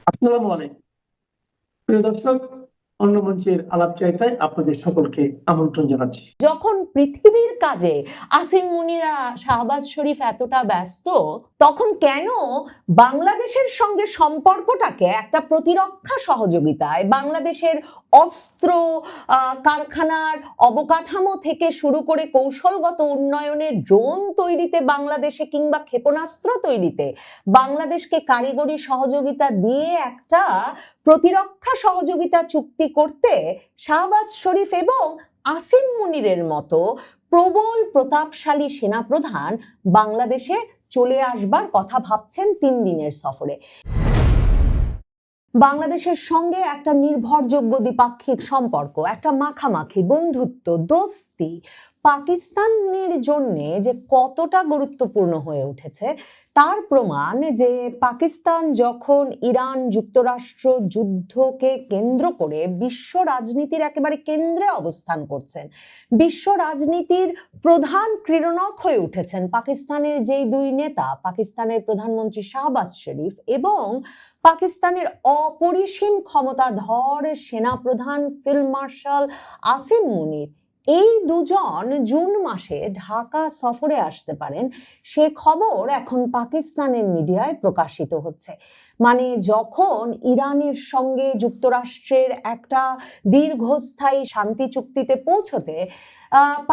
আসসালামু আলাইকুম প্রিয় দর্শক, অন্য মঞ্চের আলাপচারিতায় আপনাদের সকলকে আমন্ত্রণ জানাচ্ছি। যখন পৃথিবীর কাজে আসিম মুনিরা, শাহবাজ শরীফ এতটা ব্যস্ত, তখন কেন বাংলাদেশের সঙ্গে সম্পর্কটাকে একটা প্রতিরক্ষা সহযোগিতায়, বাংলাদেশের অস্ত্র কারখানার অবকাঠামো থেকে শুরু করে কৌশলগত উন্নয়নের ড্রোন তৈরিতে বাংলাদেশে কিংবা ক্ষেপণাস্ত্র তৈরিতে বাংলাদেশকে কারিগরি সহযোগিতা দিয়ে একটা প্রতিরক্ষা সহযোগিতা চুক্তি করতে শাহবাজ শরীফ এবং আসিম মুনিরের মতো প্রবল প্রতাপশালী সেনাপ্রধান বাংলাদেশে চলে আসবার কথা ভাবছেন 3 দিনের সফরে। বাংলাদেশের সঙ্গে একটা নির্ভরযোগ্য দ্বিপাক্ষিক সম্পর্ক, একটা মাখামাখি বন্ধুত্ব, দোস্তি পাকিস্তানের জন্য যে কতটা গুরুত্বপূর্ণ হয়ে উঠেছে তার প্রমাণ যে পাকিস্তান যখন ইরান যুক্তরাষ্ট্র যুদ্ধকে কেন্দ্র করে বিশ্ব রাজনীতির একেবারে কেন্দ্রে অবস্থান করছেন, বিশ্ব রাজনীতির প্রধান ক্রীড়নক হয়ে উঠেছেন পাকিস্তানের যেই দুই নেতা, পাকিস্তানের প্রধানমন্ত্রী শাহবাজ শরীফ এবং পাকিস্তানের অপরিসীম ক্ষমতাধর সেনাপ্রধান ফিল্ড মার্শাল আসিম মুনির, এই দুজন জুন মাসে ঢাকা সফরে আসতে পারেন সে খবর এখন পাকিস্তানের মিডিয়ায় প্রকাশিত হচ্ছে। মানে যখন ইরানের সঙ্গে যুক্তরাষ্ট্রের একটা দীর্ঘস্থায়ী শান্তি চুক্তিতে পৌঁছতে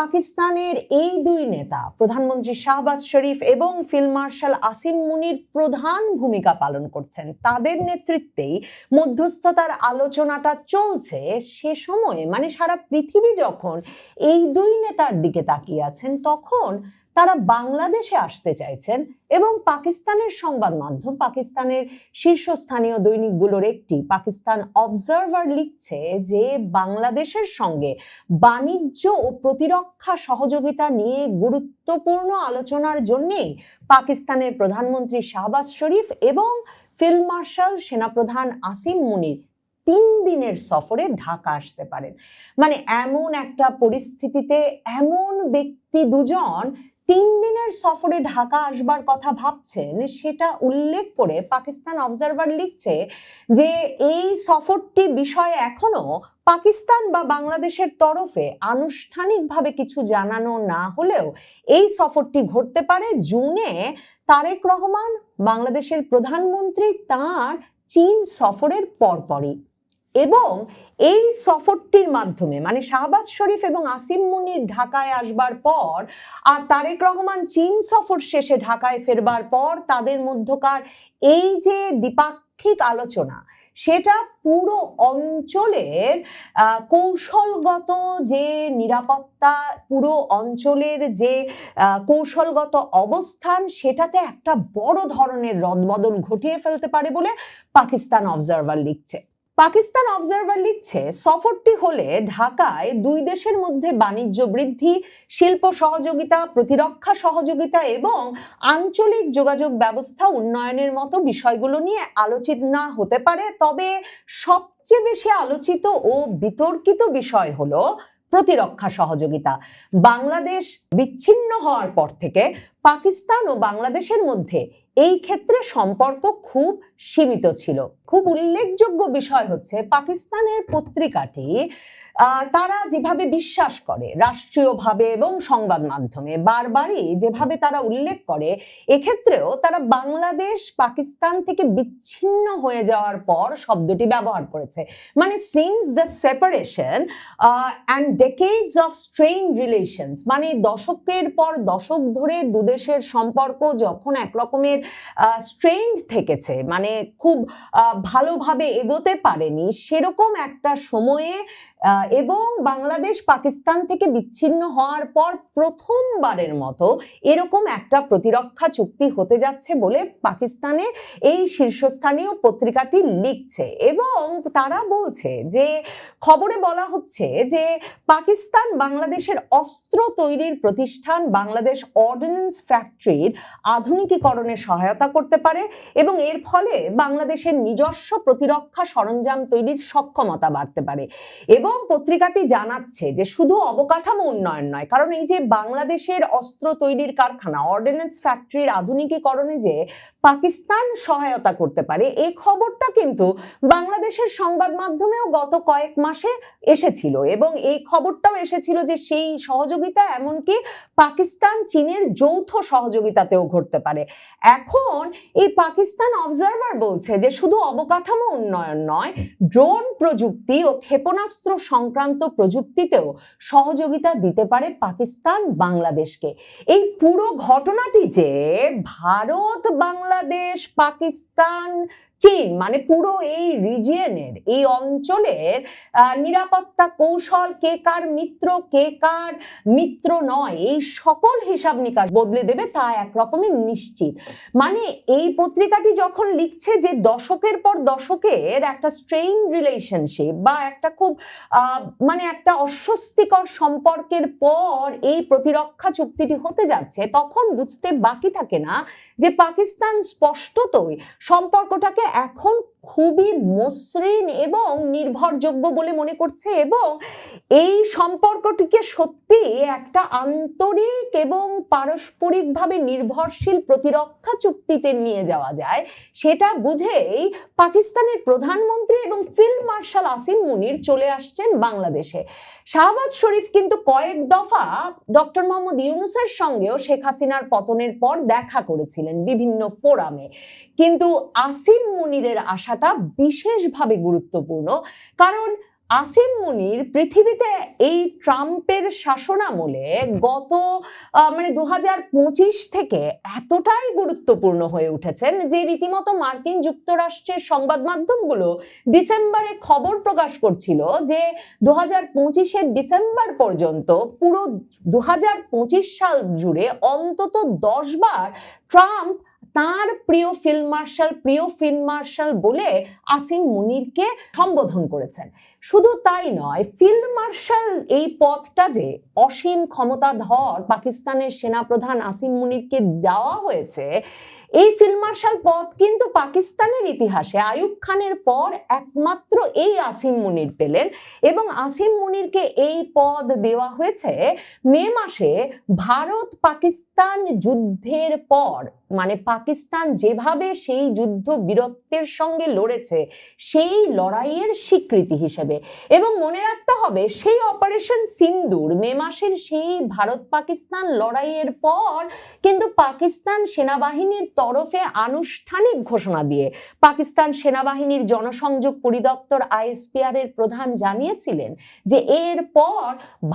পাকিস্তানের এই দুই নেতা, প্রধানমন্ত্রী শাহবাজ শরীফ এবং ফিল্ড মার্শাল আসিম মুনির প্রধান ভূমিকা পালন করছেন, তাদের নেতৃত্বেই মধ্যস্থতার আলোচনাটা চলছে, সে সময়ে মানে সারা পৃথিবী যখন এই দুই নেতার দিকে তাকিয়ে আছেন তখন তারা বাংলাদেশে আসতে চাইছেন এবং পাকিস্তানের সংবাদ মাধ্যম, পাকিস্তানের শীর্ষস্থানীয় দৈনিকগুলোর একটি পাকিস্তান অবজারভার লিখছে যে বাংলাদেশের সঙ্গে বাণিজ্য ও প্রতিরক্ষা সহযোগিতা নিয়ে গুরুত্বপূর্ণ আলোচনার জন্যেই পাকিস্তানের প্রধানমন্ত্রী শাহবাজ শরীফ এবং ফিল্ড মার্শাল সেনাপ্রধান আসিম মুনির 3 দিনের সফরে ঢাকা আসতে পারেন। মানে এমন একটা পরিস্থিতিতে এমন ব্যক্তি দুজন 3 দিনের সফরে ঢাকা আসবার কথা ভাবছেন, সেটা উল্লেখ করে পাকিস্তান অবজারভার লিখছে যে এই সফরটি বিষয়ে এখনো পাকিস্তান বা বাংলাদেশের তরফে আনুষ্ঠানিকভাবে কিছু জানানো না হলেও এই সফরটি ঘটতে পারে জুনে তারেক রহমান বাংলাদেশের প্রধানমন্ত্রী তার চীন সফরের পরপরই। এবং এই সফরটির মাধ্যমে মানে শাহবাজ শরীফ এবং আসিম মুনির ঢাকায় আসবার পর আর তারেক রহমান চীন সফর শেষে ঢাকায় ফেরবার পর তাদের মধ্যকার এই যে দ্বিপাক্ষিক আলোচনা, সেটা পুরো অঞ্চলের কৌশলগত যে নিরাপত্তা, পুরো অঞ্চলের যে কৌশলগত অবস্থান, সেটাতে একটা বড় ধরনের রদবদল ঘটিয়ে ফেলতে পারে বলে পাকিস্তান অবজারভার লিখছে। পাকিস্তান অবজারভার লিখছে সফরটি হলে ঢাকায় দুই দেশের মধ্যে বাণিজ্য বৃদ্ধি, শিল্প সহযোগিতা, প্রতিরক্ষা সহযোগিতা এবং আঞ্চলিক যোগাযোগ ব্যবস্থা উন্নয়নের মতো বিষয়গুলো নিয়ে আলোচনা হতে পারে, তবে সবচেয়ে বেশি আলোচিত ও বিতর্কিত বিষয় হলো প্রতিরক্ষা সহযোগিতা। বাংলাদেশ বিচ্ছিন্ন হওয়ার পর থেকে পাকিস্তান ও বাংলাদেশের মধ্যে এই ক্ষেত্রে সম্পর্ক খুব সীমিত ছিল। খুব উল্লেখযোগ্য বিষয় হচ্ছে পাকিস্তানের পত্রিকাটি তারা যেভাবে বিশ্বাস করে রাষ্ট্রীয়ভাবে এবং সংবাদ মাধ্যমে বারবারই যেভাবে তারা উল্লেখ করে, এক্ষেত্রেও তারা বাংলাদেশ পাকিস্তান থেকে বিচ্ছিন্ন হয়ে যাওয়ার পর শব্দটি ব্যবহার করেছে। মানে since the separation and decades of strained relations, মানে দশকের পর দশক ধরে দুদেশের সম্পর্ক যখন একরকমের স্ট্রেইনড থেকেছে, মানে খুব ভালোভাবে এগোতে পারেনি, সেরকম একটা সময়ে এবং বাংলাদেশ পাকিস্তান থেকে বিচ্ছিন্ন হওয়ার পর প্রথমবারের মতো এরকম একটা প্রতিরক্ষা চুক্তি হতে যাচ্ছে বলে পাকিস্তানের এই শীর্ষস্থানীয় পত্রিকাটি লিখছে। এবং তারা বলছে যে খবরে বলা হচ্ছে যে পাকিস্তান বাংলাদেশের অস্ত্র তৈরির প্রতিষ্ঠান বাংলাদেশ অর্ডিন্যান্স ফ্যাক্টরির আধুনিকীকরণে সহায়তা করতে পারে এবং এর ফলে বাংলাদেশের নিজস্ব প্রতিরক্ষা সরঞ্জাম তৈরির সক্ষমতা বাড়তে পারে। এবং পত্রিকাটি জানাচ্ছে যে শুধু অবকাঠামো উন্নয়ন নয়, কারণ এই যে বাংলাদেশের অস্ত্র তৈরির কারখানা অর্ডিন্যান্স ফ্যাক্টরির আধুনিকীকরণে যে পাকিস্তান সহায়তা করতে পারে, এই খবরটা কিন্তু বাংলাদেশের সংবাদ মাধ্যমেও গত কয়েক মাসে এসেছিল, এবং এই খবরটাও এসেছিল যে সেই সহযোগিতা এমনকি পাকিস্তান চীনের যৌথ সহযোগিতাতেও ঘটতে পারে। এখন এই পাকিস্তান অবজারভার বলছে যে শুধু অবকাঠামো উন্নয়ন নয়, ড্রোন প্রযুক্তি ও ক্ষেপণাস্ত্র সংক্রান্ত প্রযুক্তিতেও সহযোগিতা দিতে পারে পাকিস্তান বাংলাদেশকে। এই পুরো ঘটনাটি যে ভারত, বাংলাদেশ, পাকিস্তান, চীন মানে পুরো এই রিজিয়নের, এই অঞ্চলের নিরাপত্তা কৌশল, কে কার মিত্র কে কার মিত্র নয়, এই সকল হিসাব নিকাশ বদলে দেবে তা একরকমের নিশ্চিত। মানে এই পত্রিকাটি যখন লিখছে যে দশকের পর দশকের একটা স্ট্রেইন রিলেশনশিপ বা একটা খুব মানে একটা অস্বস্তিকর সম্পর্কের পর এই প্রতিরক্ষা চুক্তিটি হতে যাচ্ছে, তখন বুঝতে বাকি থাকে না যে পাকিস্তান স্পষ্টতই সম্পর্কটাকে এখন খুবই মসৃণ এবং নির্ভরযোগ্য বলে মনে করছে, এবং এই সম্পর্কটিকে সত্যি একটা আন্তরিক এবং পারস্পরিকভাবে নির্ভরশীল প্রতিরক্ষা চুক্তিতে নিয়ে যাওয়া যায় সেটা বুঝেই পাকিস্তানের প্রধানমন্ত্রী এবং ফিল্ড মার্শাল আসিম মুনির চলে আসছেন বাংলাদেশে। শাহবাজ শরীফ কিন্তু কয়েক দফা ডক্টর মোহাম্মদ ইউনূসের সঙ্গেও শেখ হাসিনার পতনের পর দেখা করেছিলেন বিভিন্ন ফোরামে, কিন্তু আসিম মুনিরের আসাটা বিশেষভাবে গুরুত্বপূর্ণ, কারণ আসিম মুনির পৃথিবীতে এই ট্রাম্পের শাসনামলে গত মানে 2025 থেকে এতটাই গুরুত্বপূর্ণ হয়ে উঠেছেন যে রীতিমতো মার্কিন যুক্তরাষ্ট্রের সংবাদ মাধ্যমগুলো ডিসেম্বরে খবর প্রকাশ করছিল যে 2025-এর ডিসেম্বর পর্যন্ত পুরো 2025 সাল জুড়ে অন্তত 10 বার ট্রাম্প তার প্রিয় ফিল্ড মার্শাল বলে আসিম মুনিরকে সম্বোধন করেছেন। শুধু তাই নয়, ফিল্ড মার্শাল এই পদটা যে অসীম ক্ষমতাধর পাকিস্তানের সেনাপ্রধান আসিম মুনিরকে দেওয়া হয়েছে, এই ফিল্ড মার্শাল পদ কিন্তু পাকিস্তানের ইতিহাসে আইয়ুব খানের পর একমাত্র এই আসিম মুনির পেলেন, এবং আসিম মুনিরকে এই পদ দেওয়া হয়েছে মে মাসে ভারত পাকিস্তান যুদ্ধের পর, মানে পাকিস্তান যেভাবে সেই যুদ্ধ বীরত্বের সঙ্গে লড়েছে সেই লড়াইয়ের স্বীকৃতি হিসেবে। এবং মনে রাখতে হবে সেই অপারেশন সিন্দুর মে মাসের সেই ভারত পাকিস্তান লড়াইয়ের পর কিন্তু পাকিস্তান সেনাবাহিনীর তরফে আনুষ্ঠানিক ঘোষণা দিয়ে পাকিস্তান সেনাবাহিনীর জনসংযোগ পরিদপ্তর আইএসপিআর এর প্রধান জানিয়েছিলেন যে এরপর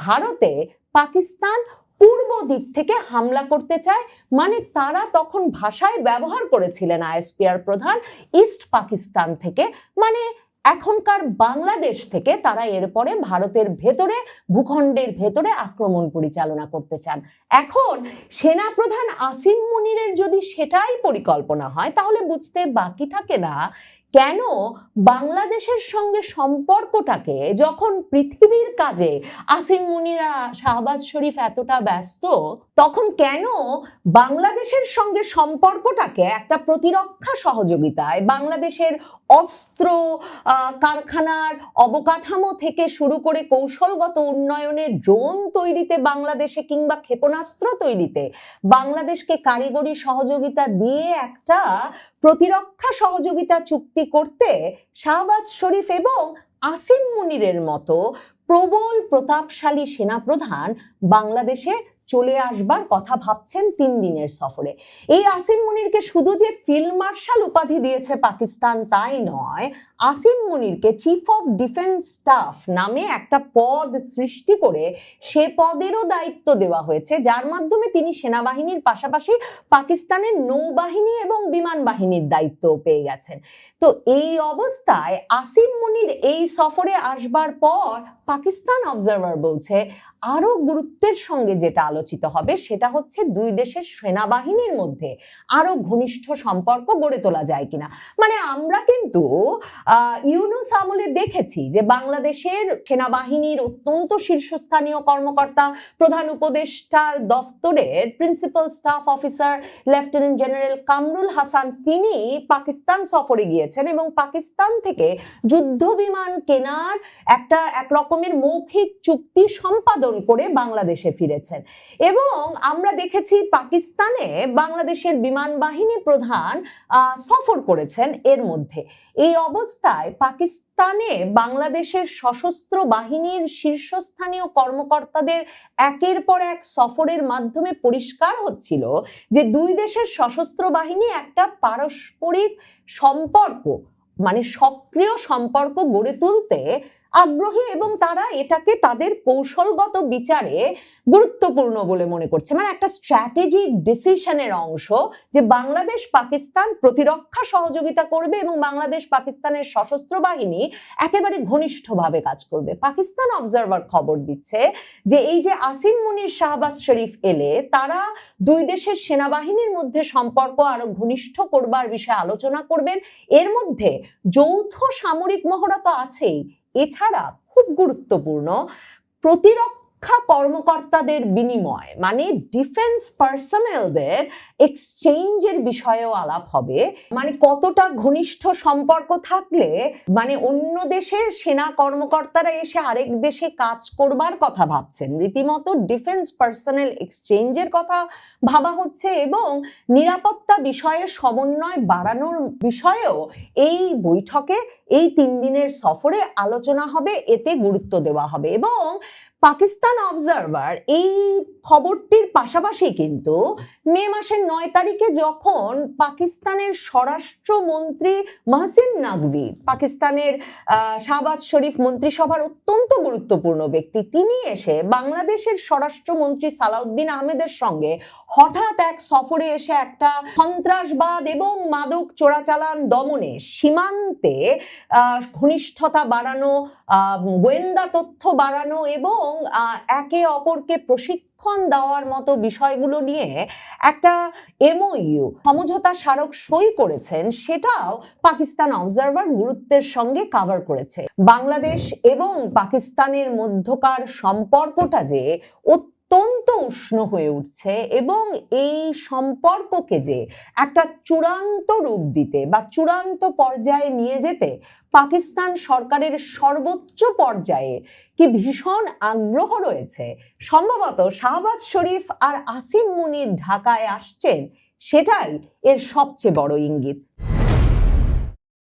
ভারতে পাকিস্তান পূর্ব দিক থেকে হামলা করতে চায়, মানে তারা তখন ভাষায় ব্যবহার করেছিলেন আইএসপিআর প্রধান ইস্ট পাকিস্তান থেকে, মানে এখনকার বাংলাদেশ থেকে তারা এরপরে ভারতের ভেতরে, ভূখণ্ডের ভেতরে আক্রমণ পরিচালনা করতে চান। এখন সেনাপ্রধান আসিম মুনিরের যদি সেটাই পরিকল্পনা হয় তাহলে বুঝতে বাকি থাকে না কেন বাংলাদেশের সঙ্গে সম্পর্কটাকে, যখন পৃথিবীর কাজে আসিম মুনিরা শাহবাজ শরীফ এতটা ব্যস্ত, তখন কেন বাংলাদেশের সঙ্গে সম্পর্কটাকে একটা প্রতিরক্ষা সহযোগিতায়, বাংলাদেশের অস্ত্র কারখানার অবকাঠামো থেকে শুরু করে কৌশলগত উন্নয়নের ড্রোন তৈরিতে বাংলাদেশে কিংবা ক্ষেপণাস্ত্র তৈরিতে বাংলাদেশকে কারিগরি সহযোগিতা দিয়ে একটা প্রতিরক্ষা সহযোগিতা চুক্তি করতে শাহবাজ শরীফ এবং আসিম মুনিরের মতো প্রবল প্রতাপশালী সেনাপ্রধান বাংলাদেশে চলে আসবার কথা ভাবছেন 3 দিনের সফরে। এই আসিম মুনিরকে শুধু যে ফিল্ড মার্শাল উপাধি দিয়েছে পাকিস্তান তাই নয়, আসিম মুনিরকে চিফ অফ ডিফেন্স স্টাফ নামে একটা পদ সৃষ্টি করে সে পদেরও দায়িত্ব দেওয়া হয়েছে, যার মাধ্যমে তিনি সেনাবাহিনীর পাশাপাশি পাকিস্তানের নৌবাহিনী এবং বিমান বাহিনীর দায়িত্বও পেয়ে গেছেন। তো এই অবস্থায় আসিম মুনির এই সফরে আসবার পর পাকিস্তান অবজারভার বলছে আরো গুরুত্বের সঙ্গে যেটা আলোচিত হবে সেটা হচ্ছে দুই দেশের সেনাবাহিনীর মধ্যে আরো ঘনিষ্ঠ সম্পর্ক গড়ে তোলা যায় কিনা। মানে আমরা কিন্তু ইউনূস আমলে দেখেছি যে বাংলাদেশের সেনাবাহিনীর অত্যন্ত শীর্ষস্থানীয় কর্মকর্তা, প্রধান উপদেষ্টার দফতরের principal staff officer lieutenant general Kamrul Hasan, তিনি পাকিস্তান সফরে গিয়েছেন এবং পাকিস্তান থেকে যুদ্ধ বিমান কেনার এক রকমের মৌখিক চুক্তি সম্পাদন করে বাংলাদেশে ফিরেছেন। এবং আমরা দেখেছি পাকিস্তানে বাংলাদেশের বিমান বাহিনী প্রধান সফর করেছেন এর মধ্যে। এই অবস্থায় পাকিস্তানে বাংলাদেশের সশস্ত্র বাহিনীর শীর্ষস্থানীয় কর্মকর্তাদের একের পর এক সফরের মাধ্যমে পরিষ্কার হচ্ছিল যে দুই দেশের সশস্ত্র বাহিনী একটা পারস্পরিক সম্পর্ক, মানে সক্রিয় সম্পর্ক গড়ে তুলতে আগ্রহী এবং তারা এটাকে তাদের কৌশলগত বিচারে গুরুত্বপূর্ণ বলে মনে করছে। মানে একটা স্ট্র্যাটেজিক ডিসিশনের অংশ যে বাংলাদেশ পাকিস্তান প্রতিরক্ষা সহযোগিতা করবে এবং বাংলাদেশ পাকিস্তানের সশস্ত্র বাহিনী একেবারে ঘনিষ্ঠভাবে কাজ করবে। পাকিস্তান অবজারভার খবর দিচ্ছে যে এই যে আসিম মুনির, শাহবাজ শরীফ এলে তারা দুই দেশের সেনাবাহিনীর মধ্যে সম্পর্ক আরো ঘনিষ্ঠ করবার বিষয়ে আলোচনা করবেন। এর মধ্যে যৌথ সামরিক মহড়া তো আছেই, এছাড়া খুব গুরুত্বপূর্ণ প্রতিরক্ষা কর্মকর্তাদের বিনিময়, মানে ডিফেন্স পার্সোনেলদের এক্সচেঞ্জের বিষয়েও আলাপ হবে। মানে কতটা ঘনিষ্ঠ সম্পর্ক থাকলে মানে অন্য দেশের সেনা কর্মকর্তারা এসে আরেক দেশে কাজ করবার কথা ভাবছেন, রীতিমতো ডিফেন্স পার্সোনেল এক্সচেঞ্জের কথা ভাবা হচ্ছে এবং নিরাপত্তা বিষয়ে সমন্বয় বাড়ানোর বিষয়েও এই বৈঠকে, এই 3 দিনের সফরে আলোচনা হবে, এতে গুরুত্ব দেওয়া হবে। এবং পাকিস্তান অবজারভার এই খবরটির পাশাপাশি কিন্তু মে মাসের 9 তারিখে যখন পাকিস্তানের স্বরাষ্ট্রমন্ত্রী মহসিন নাকভি, পাকিস্তানের শাহবাজ শরীফ মন্ত্রিসভার অত্যন্ত গুরুত্বপূর্ণ ব্যক্তি, তিনি এসে বাংলাদেশের স্বরাষ্ট্রমন্ত্রী সালাউদ্দিন আহমেদের সঙ্গে হঠাৎ এক সফরে এসে একটা সন্ত্রাসবাদ এবং মাদক চোরাচালান দমনে সীমান্তে ঘনিষ্ঠতা বাড়ানো, গোয়েন্দা তথ্য বাড়ানো এবং একে অপরকে প্রশিক্ষণ দেওয়ার মতো বিষয়গুলো নিয়ে একটা এমওইউ, সমঝোতা স্মারক সই করেছেন, সেটাও পাকিস্তান অবজারভার গুরুত্বের সঙ্গে কভার করেছে। বাংলাদেশ এবং পাকিস্তানের মধ্যকার সম্পর্কটা যে অত্যন্ত উষ্ণ হয়ে উঠছে এবং এই সম্পর্ককে যে একটা চূড়ান্ত রূপ দিতে বা চূড়ান্ত পর্যায়ে নিয়ে যেতে পাকিস্তান সরকারের সর্বোচ্চ পর্যায়ে কি ভীষণ আগ্রহ রয়েছে। সম্ভবত শাহবাজ শরীফ আর আসিম মুনির ঢাকায় আসছেন, সেটাই এর সবচেয়ে বড় ইঙ্গিত।